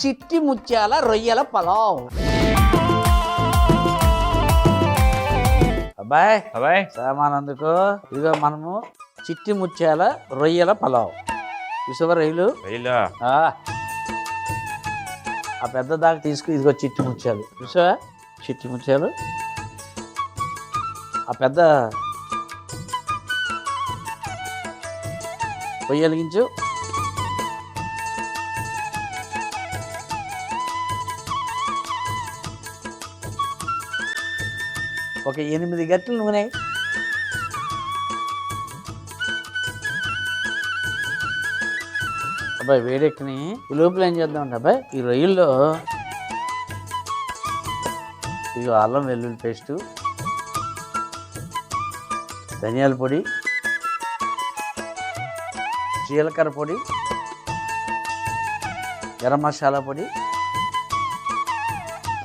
చిట్టి ముత్యాల రొయ్యల పలావ్. అబ్బాయి అబ్బాయి సామానందుకు ఇదిగో మనము చిట్టి ముత్యాల రొయ్యల పలావ్. చూసావా రొయ్యలు? ఆ పెద్ద దాకా తీసుకు. ఇదిగో చిట్టి ముత్యాలు చూసావా? చిట్టి ముత్యాలు. ఆ పెద్ద పొయ్యి వెలిగించు. ఒక 8 గంటలు నూనె. అబ్బాయి వేడెక్కని ఈ లోపల ఏం చేద్దామండి అబ్బాయి, ఈ రొయ్యల్లో ఇదిగో అల్లం వెల్లుల్లి పేస్టు, ధనియాల పొడి, జీలకర్ర పొడి, గరం మసాలా పొడి,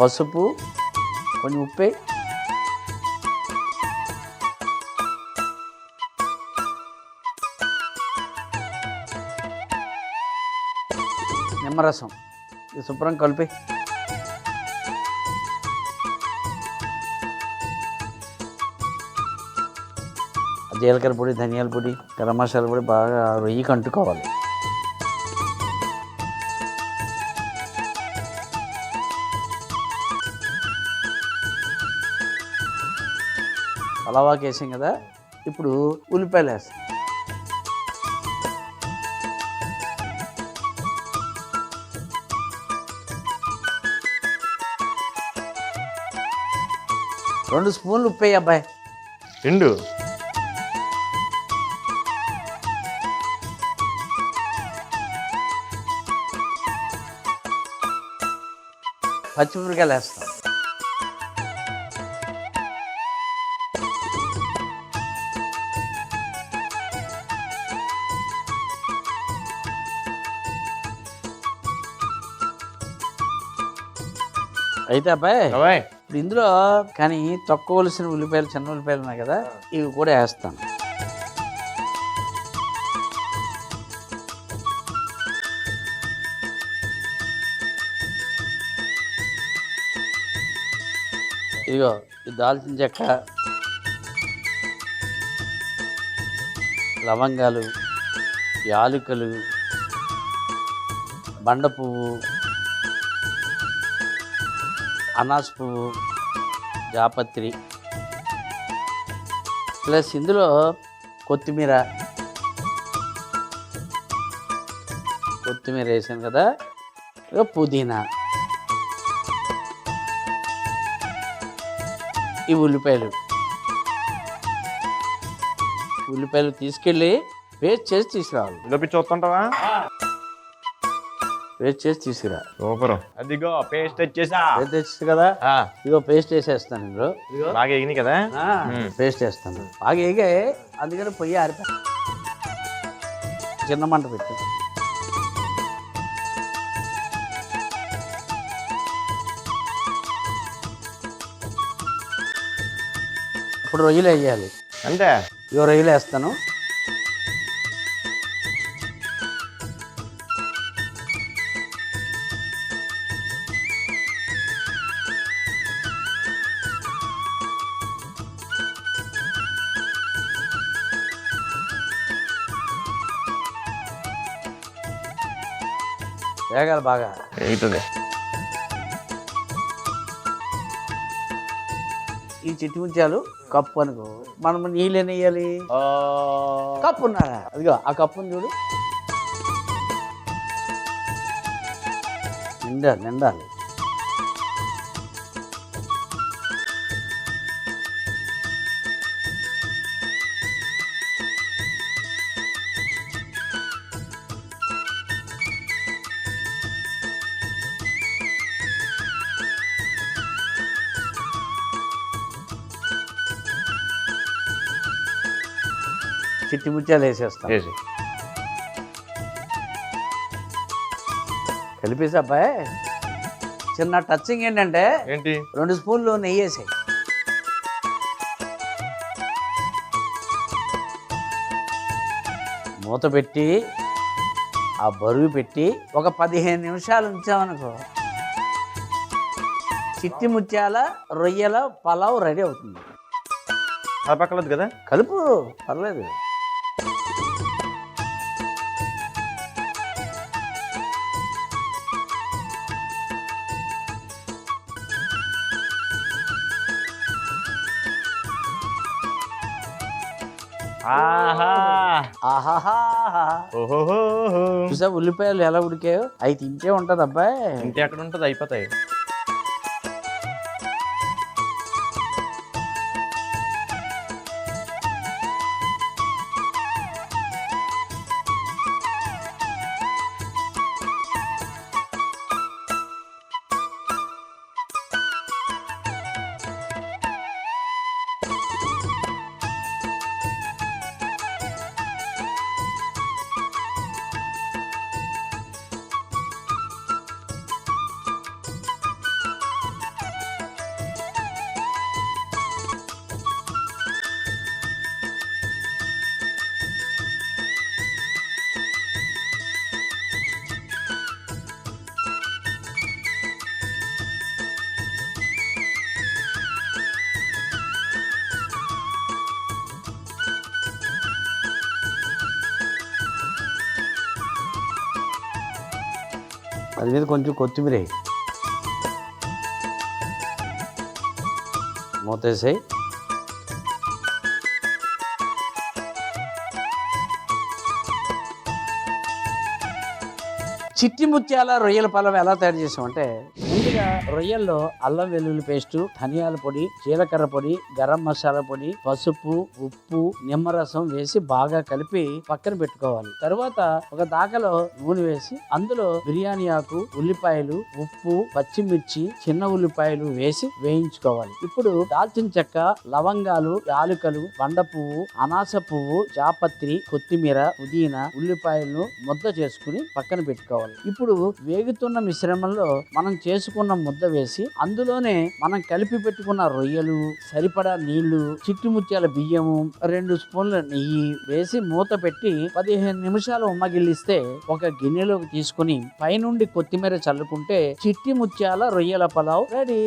పసుపు, కొంచెం ఉప్పు, నిమ్మరసం. ఇది శుభ్రం కలిపి జీలకర్ర పొడి, ధనియాల పొడి, గరం మసాలా పొడి బాగా రొయ్యికి అంటుకోవాలి. పలావాకి వేసాం కదా, ఇప్పుడు ఉల్లిపాయలు వేస్తాం. రెండు స్పూన్లు ఉప్పు వేయి అబ్బాయి. 2 పచ్చిమిరపకాయలు వేస్తాం. అయితే అబ్బాయి ఇప్పుడు ఇందులో కానీ తక్కువలసిన ఉల్లిపాయలు, చిన్న ఉల్లిపాయలు ఉన్నాయి కదా, ఇవి కూడా వేస్తాను. ఇదిగో ఈ దాల్చిన చెక్క, లవంగాలు, యాలకులు, బండ పువ్వు, అనాస పువ్వు, జాపత్రి, ప్లస్ ఇందులో కొత్తిమీర వేసాను కదా, పుదీనా, ఈ ఉల్లిపాయలు తీసుకెళ్ళి పేస్ట్ చేసి తీసుకురావాలి. లోపి చూస్తుంటావా? పేస్ట్ చేసి తీసుకురా. సూపర్. అదిగో పేస్ట్ తెచ్చేసా. తెచ్చు కదా, ఇదిగో పేస్ట్ వేసేస్తాను. ఇందులో బాగా ఎగినాయి కదా, పేస్ట్ వేస్తాను. బాగా ఎగే, అందుకని పొయ్యి ఆరిపో, చిన్న మంట పెట్టు. ఇప్పుడు రొయ్యలు వేయాలి. అంతే. ఇగో రొయ్యలు వేస్తాను. వేగాలి బాగా. అవుతుంది. ఈ చిట్టి ముత్యాలు కప్పు అనుకో, మనం నీళ్ళు ఎన్ని వేయాలి? కప్పు ఉన్నారా? అదిగో ఆ కప్పుని చూడు, నిండాలి. చిట్టి ముత్యాలు వేసేస్తాం. కలిపేసి అబ్బాయి చిన్న టచింగ్ ఏంటంటే 2 స్పూన్లు నెయ్యి వేసాయి. మూత పెట్టి ఆ ఆ బరువు పెట్టి ఒక 15 నిమిషాలు ఉంచామనుకో, చిట్టి ముత్యాల రొయ్యల పలావ్ రెడీ అవుతుంది. అది పక్కలేదు కదా, కలుపు, పర్లేదు. ఆహా ఆహాహా, ఓహోహో. చూసా ఉల్లిపాయలు ఎలా ఉడికాయో, అవి తింటే ఉంటది అబ్బాయి. ఇంటి ఎక్కడ ఉంటుంది, అయిపోతాయి. అది మీద కొంచెం కొత్తిమీర మూతేసాయి. చిట్టి ముత్యాల రొయ్యల పలావ్ ఎలా తయారు చేసామంటే, ముందుగా రొయ్యల్లో అల్లం వెల్లుల్లి పేస్టు, ధనియాల పొడి, జీలకర్ర పొడి, గరం మసాలా పొడి, పసుపు, ఉప్పు, నిమ్మరసం వేసి బాగా కలిపి పక్కన పెట్టుకోవాలి. తరువాత ఒక దాకలో నూనె వేసి అందులో బిర్యానీ ఆకు, ఉల్లిపాయలు, ఉప్పు, పచ్చిమిర్చి, చిన్న ఉల్లిపాయలు వేసి వేయించుకోవాలి. ఇప్పుడు దాల్చిన చెక్క, లవంగాలు, యాలుకలు, బండ పువ్వు, అనాస పువ్వు, జాపత్రి, కొత్తిమీర, పుదీనా, ఉల్లిపాయలను ముద్ద చేసుకుని పక్కన పెట్టుకోవాలి. ఇప్పుడు వేగుతున్న మిశ్రమంలో మనం చేసుకున్న ముద్ద వేసి అందులోనే మనం కలిపి పెట్టుకున్న రొయ్యలు, సరిపడా నీళ్లు, చిట్టి ముత్యాల బియ్యము, 2 స్పూన్ల నెయ్యి వేసి మూత పెట్టి 15 నిమిషాలు ఉమ్మగిల్లిస్తే ఒక గిన్నెలోకి తీసుకుని పైనుండి కొత్తిమీర చల్లుకుంటే చిట్టి ముత్యాల రొయ్యల పలావ్ రెడీ.